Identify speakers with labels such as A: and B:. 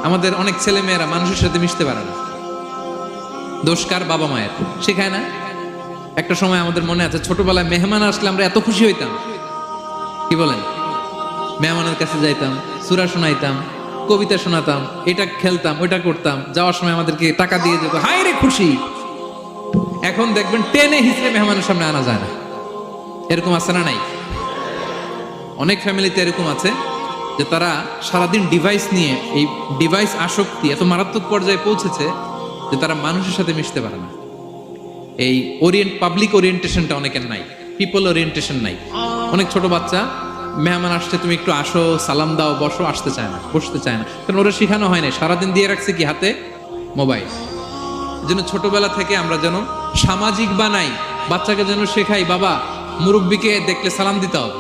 A: আমাদের অনেক ছেলে মেয়েরা মানুষের সাথে মিশতে পারে না। দোষ কার? বাবা মায়ের। শেখায় না। একটা সময় আমাদের মনে আছে, ছোটবেলায় মেহমান আসলে আমরা এত খুশি হইতাম, কি বলেন? মেহমানের কাছে যাইতাম, সূরা শোনাইতাম, কবিতা শোনাতাম, এটা খেলতাম, ওইটা করতাম, যাওয়ার সময় আমাদেরকে টাকা দিয়ে যেত, হায় রে খুশি। এখন দেখবেন টেনে হিসেবে মেহমানের সামনে আনা যায় না। এরকম আছে না নাই? অনেক ফ্যামিলিতে এরকম আছে যে তারা সারাদিন ডিভাইস নিয়ে, এই ডিভাইস আসক্তি এত মারাত্মক পর্যায়ে পৌঁছেছে যে তারা মানুষের সাথে মিশতে পারে না। এই পাবলিক ওরিয়েন্টেশনটা অনেকের নাই, পিপল ওরিয়েন্টেশন নাই। অনেক ছোট বাচ্চা, মেহমান আসছে, তুমি একটু আসো, সালাম দাও, বসো, আসতে চায় না, বসতে চায় না, কারণ ওরা শেখানো হয় না। সারাদিন দিয়ে রাখছে কি হাতে? মোবাইল। যেন ছোটবেলা থেকে আমরা যেন সামাজিক বানাই, বাচ্চাকে যেন শেখাই, বাবা মুরব্বীকে দেখলে সালাম দিতে হবে,